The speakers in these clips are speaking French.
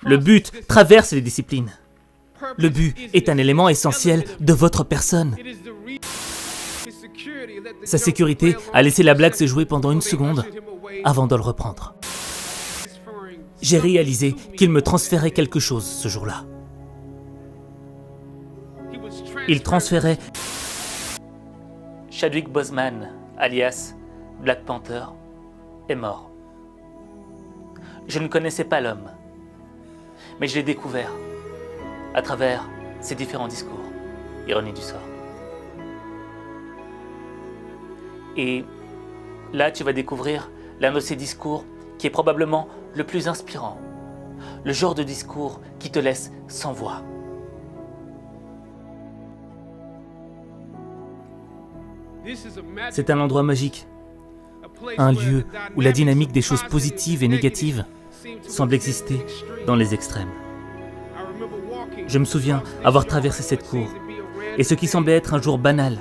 Le but traverse les disciplines. Le but est un élément essentiel de votre personne. Sa sécurité a laissé la blague se jouer pendant une seconde avant de le reprendre. J'ai réalisé qu'il me transférait quelque chose ce jour-là. Il transférait Chadwick Boseman, alias Black Panther, est mort. Je ne connaissais pas l'homme, mais je l'ai découvert à travers ses différents discours. Ironie du sort. Et là, tu vas découvrir l'un de ces discours qui est probablement le plus inspirant. Le genre de discours qui te laisse sans voix. C'est un endroit magique. Un lieu où la dynamique des choses positives et négatives semble exister dans les extrêmes. Je me souviens avoir traversé cette cour, et ce qui semblait être un jour banal,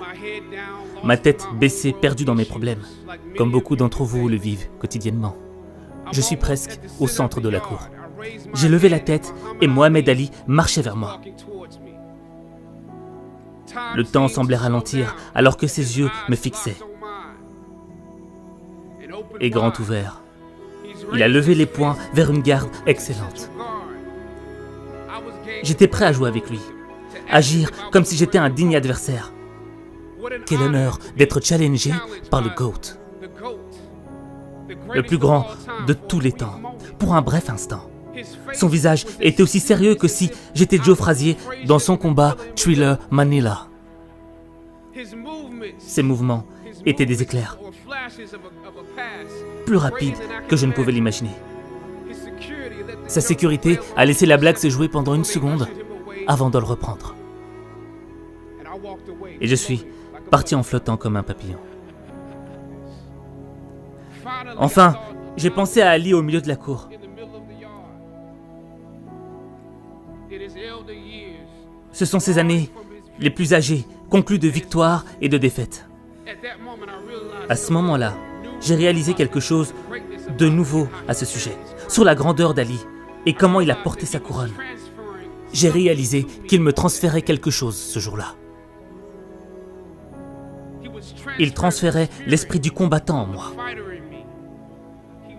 ma tête baissée, perdue dans mes problèmes, comme beaucoup d'entre vous le vivent quotidiennement. Je suis presque au centre de la cour. J'ai levé la tête et Mohamed Ali marchait vers moi. Le temps semblait ralentir alors que ses yeux me fixaient. Et grand ouvert, il a levé les poings vers une garde excellente. J'étais prêt à jouer avec lui, agir comme si j'étais un digne adversaire. Quel honneur d'être challengé par le GOAT, le plus grand de tous les temps, pour un bref instant. Son visage était aussi sérieux que si j'étais Joe Frazier dans son combat Thriller Manila. Ses mouvements étaient des éclairs, plus rapides que je ne pouvais l'imaginer. Sa sécurité a laissé la blague se jouer pendant une seconde avant de le reprendre. Et je suis parti en flottant comme un papillon. Enfin, j'ai pensé à Ali au milieu de la cour. Ce sont ces années les plus âgées, conclues de victoires et de défaites. À ce moment-là, j'ai réalisé quelque chose de nouveau à ce sujet, sur la grandeur d'Ali et comment il a porté sa couronne. J'ai réalisé qu'il me transférait quelque chose ce jour-là. Il transférait l'esprit du combattant en moi.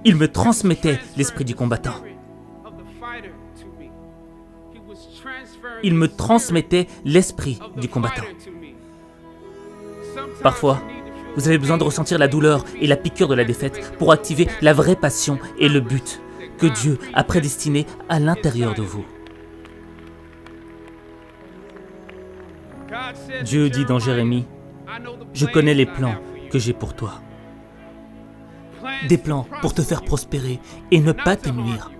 Il me transmettait l'esprit du combattant. Il me transmettait l'esprit du combattant. Parfois, vous avez besoin de ressentir la douleur et la piqûre de la défaite pour activer la vraie passion et le but que Dieu a prédestiné à l'intérieur de vous. Dieu dit dans Jérémie, « Je connais les plans que j'ai pour toi. » Des plans pour te faire prospérer et ne pas te nuire.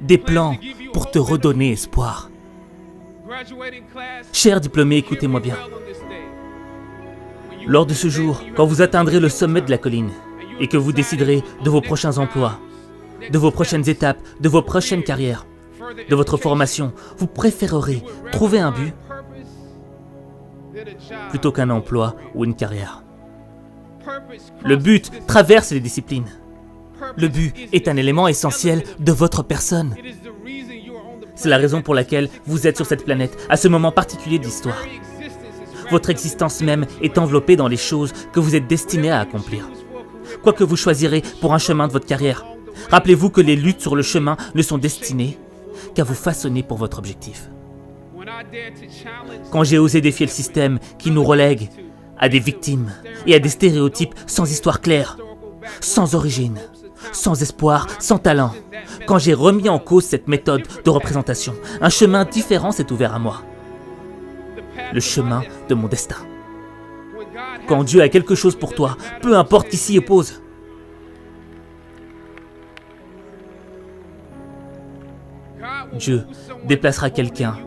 Des plans pour te redonner espoir. Chers diplômés, écoutez-moi bien. Lors de ce jour, quand vous atteindrez le sommet de la colline et que vous déciderez de vos prochains emplois, de vos prochaines étapes, de vos prochaines carrières, de votre formation, vous préférerez trouver un but plutôt qu'un emploi ou une carrière. Le but traverse les disciplines. Le but est un élément essentiel de votre personne. C'est la raison pour laquelle vous êtes sur cette planète à ce moment particulier de l'histoire. Votre existence même est enveloppée dans les choses que vous êtes destiné à accomplir. Quoi que vous choisirez pour un chemin de votre carrière, rappelez-vous que les luttes sur le chemin ne sont destinées qu'à vous façonner pour votre objectif. Quand j'ai osé défier le système qui nous relègue à des victimes et à des stéréotypes sans histoire claire, sans origine, sans espoir, sans talent, quand j'ai remis en cause cette méthode de représentation, un chemin différent s'est ouvert à moi. Le chemin de mon destin. Quand Dieu a quelque chose pour toi, peu importe qui s'y oppose. Dieu déplacera quelqu'un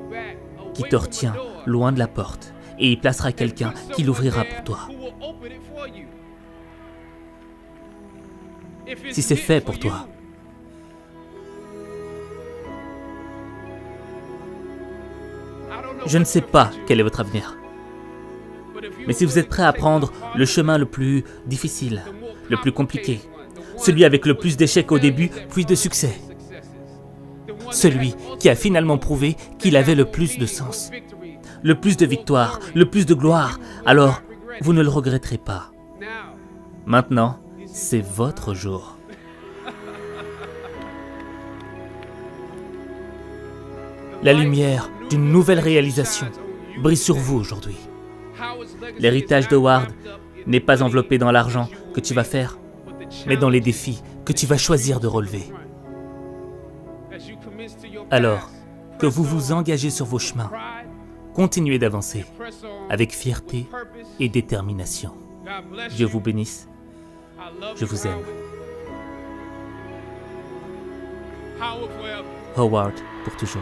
qui te retient loin de la porte et il placera quelqu'un qui l'ouvrira pour toi. Si c'est fait pour toi. Je ne sais pas quel est votre avenir. Mais si vous êtes prêt à prendre le chemin le plus difficile, le plus compliqué, celui avec le plus d'échecs au début, puis de succès, celui qui a finalement prouvé qu'il avait le plus de sens, le plus de victoires, le plus de gloire, alors vous ne le regretterez pas. Maintenant, c'est votre jour. La lumière d'une nouvelle réalisation brille sur vous aujourd'hui. L'héritage d'Howard n'est pas enveloppé dans l'argent que tu vas faire, mais dans les défis que tu vas choisir de relever. Alors que vous vous engagez sur vos chemins, continuez d'avancer avec fierté et détermination. Dieu vous bénisse. Je vous aime. Howard pour toujours.